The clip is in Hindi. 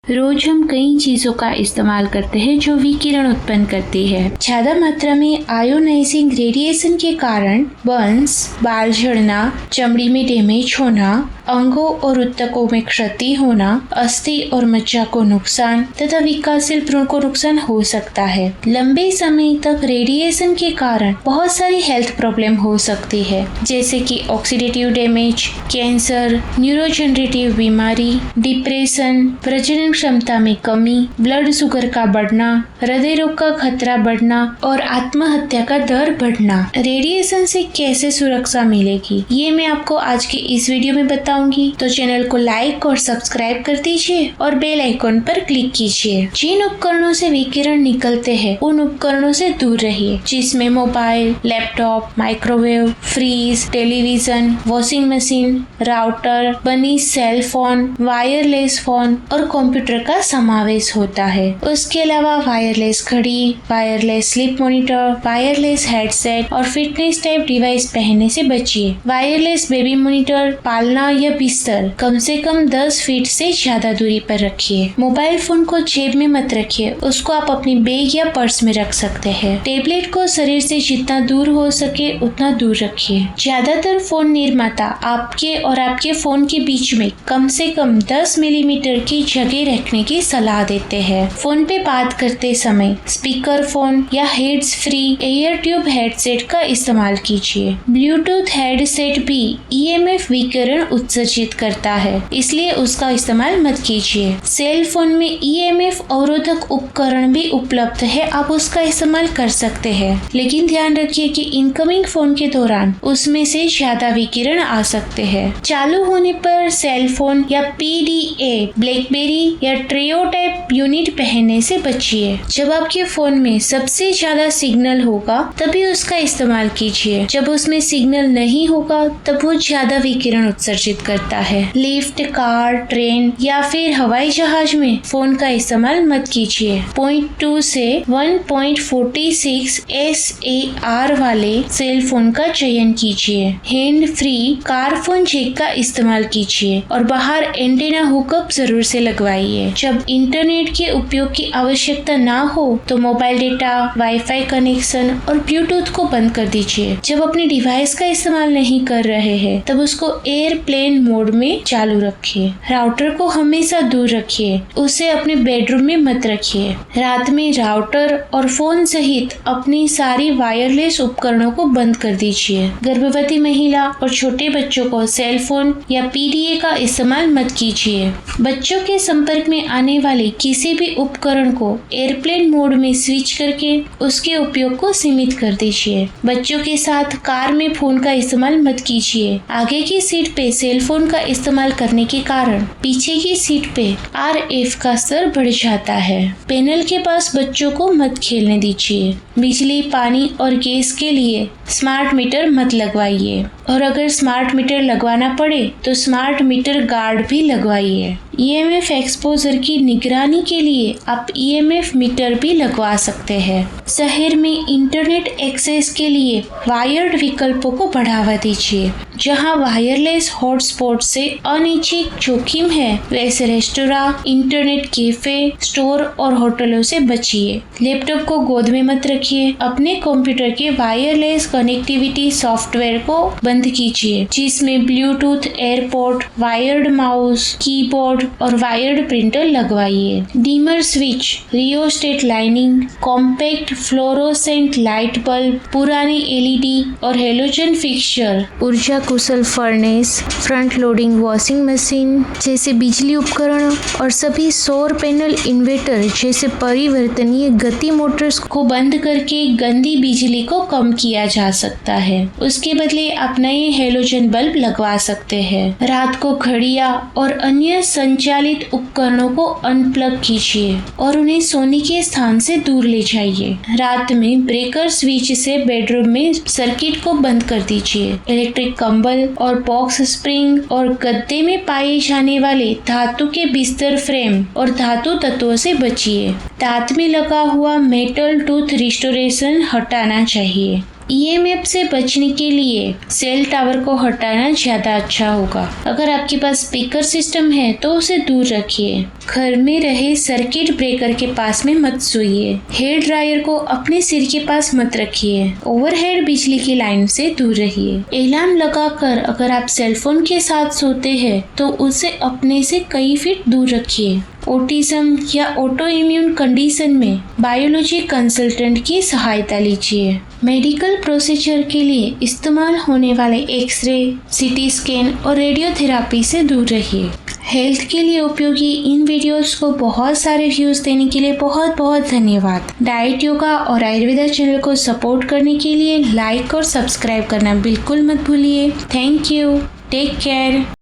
रोज हम कई चीजों का इस्तेमाल करते हैं जो विकिरण उत्पन्न करती है। ज्यादा मात्रा में आयोनाइजिंग रेडिएशन के कारण बर्न्स, बाल झड़ना, चमड़ी में डैमेज होना, अंगों और ऊतकों में क्षति होना, अस्थि और मज्जा को नुकसान तथा विकासशील भ्रूण को नुकसान हो सकता है। लंबे समय तक रेडिएशन के कारण बहुत सारी हेल्थ प्रॉब्लम हो सकती है, जैसे कि ऑक्सीडेटिव डैमेज, कैंसर, न्यूरोजेनरेटिव बीमारी, डिप्रेशन, प्रजनन क्षमता में कमी, ब्लड शुगर का बढ़ना, हृदय रोग का खतरा बढ़ना और आत्महत्या का दर बढ़ना। रेडिएशन से कैसे सुरक्षा मिलेगी, ये मैं आपको आज के इस वीडियो में बताऊंगी। तो चैनल को लाइक और सब्सक्राइब कर दीजिए और बेल आइकॉन पर क्लिक कीजिए। जिन उपकरणों से विकिरण निकलते हैं उन उपकरणों से दूर रहिए, जिसमें mobile, laptop, microwave, fridge, television, washing machine, router, बनी सेल फोन, वायरलेस फोन और कंप्यूटर का समावेश होता है। उसके अलावा वायरलेस घड़ी, wireless sleep monitor, wireless headset और फिटनेस टाइप डिवाइस पहनने से बचिए। वायरलेस बेबी मॉनिटर, पालना या बिस्तर कम से कम 10 फीट से ज्यादा दूरी पर रखिए। मोबाइल फोन को जेब में मत रखिए, उसको आप अपनी बैग या पर्स में रख सकते हैं। टेबलेट को शरीर से जितना दूर हो सके उतना दूर रखिए। ज्यादातर फोन निर्माता आपके और आपके फोन के बीच में कम से कम 10 मिलीमीटर की जगह रखने की सलाह देते हैं। फोन पे बात करते समय स्पीकर फोन या heads free air tube headset का इस्तेमाल कीजिए। ब्लूटूथ हेडसेट भी ईएमएफ विकिरण उत्सर्जित करता है, इसलिए उसका इस्तेमाल मत कीजिए। सेल फोन में ईएमएफ अवरोधक उपकरण भी उपलब्ध है, आप उसका इस्तेमाल कर सकते हैं, लेकिन ध्यान रखिए कि इनकमिंग फोन के दौरान उसमें से ज्यादा विकिरण आ सकते हैं। चालू होने पर सेल फोन या पीडीए, ब्लैकबेरी या ट्रियो टाइप यूनिट पहनने से बचिए। जब आपके फोन में सबसे ज्यादा सिग्नल होगा तभी उसका इस्तेमाल कीजिए। जब उसमें सिग्नल नहीं होगा तब वो ज्यादा विकिरण उत्सर्जित करता है। लिफ्ट, कार, ट्रेन या फिर हवाई जहाज में फोन का इस्तेमाल मत कीजिए। 0.2 से 1.46 SAR वाले सेल फोन का चयन कीजिए। Hand free car phone jack का इस्तेमाल कीजिए और बाहर एंटेना हुकअप जरूर से लगवाइए। जब इंटरनेट के उपयोग की आवश्यकता ना हो तो मोबाइल डेटा, वाईफाई कनेक्शन और ब्लूटूथ को बंद कर दीजिए। जब अपने डिवाइस का इस्तेमाल नहीं कर रहे हैं तब उसको एयरप्लेन मोड में चालू रखिए। राउटर को हमेशा दूर रखिए, उसे अपने बेडरूम में मत रखिए। रात में राउटर और फोन सहित अपनी सारी वायरलेस उपकरणों को बंद कर दीजिए। गर्भवती महिला और छोटे बच्चों को सेल फोन या पीडीए का इस्तेमाल मत कीजिए। बच्चों के संपर्क में आने वाले किसी भी उपकरण को एयरप्लेन मोड में स्विच करके उसके उपयोग को सीमित कर दीजिए। बच्चों के साथ कार में फोन का इस्तेमाल मत कीजिए। आगे की सीट पे सेल फोन का इस्तेमाल करने के कारण पीछे की सीट पे RF का स्तर बढ़ जाता है। पैनल के पास बच्चों को मत खेलने दीजिए। बिजली, पानी और गैस के लिए स्मार्ट मीटर मत लगवाइए, और अगर स्मार्ट मीटर लगवाना पड़े तो स्मार्ट मीटर गार्ड भी लगवाइए। ईएमएफ एक्सपोजर की निगरानी के लिए आप ईएमएफ मीटर भी लगवा सकते हैं। शहर में इंटरनेट एक्सेस के लिए वायर्ड विकल्पों को बढ़ावा दीजिए। जहां वायरलेस हॉटस्पॉट से अनैच्छिक जोखिम है, वैसे रेस्टोरेंट, इंटरनेट कैफे, स्टोर और होटलों से बचिए। लैपटॉप को गोद में मत रखिए। अपने कंप्यूटर के वायरलेस कनेक्टिविटी सॉफ्टवेयर को बंद कीजिए, जिसमें Bluetooth, airport, wired mouse, keyboard और वायर्ड प्रिंटर लगवाइए। Dimmer switch, rheostat lining, compact fluorescent light bulb, पुरानी एलईडी और हेलोजन फिक्सचर, ऊर्जा कुशल furnace, front loading washing machine जैसे बिजली उपकरण और सभी सौर पैनल इन्वर्टर जैसे परिवर्तनीय गति मोटर्स को बंद करके गंदी बिजली को कम किया जा सकता है। उसके बदले आप नए हेलोजन बल्ब लगवा सकते हैं। रात को घड़ियां और अन्य संचालित उपकरणों को अनप्लग कीजिए और उन्हें सोने के स्थान से दूर ले जाइए। रात में ब्रेकर स्विच से बेडरूम में सर्किट को बंद कर दीजिए। इलेक्ट्रिक कंबल और बॉक्स स्प्रिंग और गद्दे में पाए जाने वाले धातु के बिस्तर फ्रेम और धातु तत्वों से बचिए। दांत में लगा हुआ मेटल टूथ रिस्टोरेशन हटाना चाहिए। ईएमएफ से बचने के लिए सेल टावर को हटाना ज्यादा अच्छा होगा। अगर आपके पास स्पीकर सिस्टम है तो उसे दूर रखिए। घर में रहे सर्किट ब्रेकर के पास में मत सोइए। हेयर ड्रायर को अपने सिर के पास मत रखिए। ओवरहेड बिजली की लाइन से दूर रहिए। अलार्म लगाकर अगर आप सेलफोन के साथ सोते हैं तो उसे अपने से कई फीट दूर रखिए। ऑटिज्म या ऑटो इम्यून कंडीशन में बायोलॉजी कंसल्टेंट की सहायता लीजिए। मेडिकल प्रोसीजर के लिए इस्तेमाल होने वाले एक्सरे, सीटी स्कैन और रेडियोथेरेपी से दूर रहिए। हेल्थ के लिए उपयोगी इन वीडियोस को बहुत सारे व्यूज देने के लिए बहुत बहुत धन्यवाद। डाइट, योगा और आयुर्वेदा चैनल को सपोर्ट करने के लिए लाइक और सब्सक्राइब करना बिल्कुल मत भूलिए। Thank you. Take care.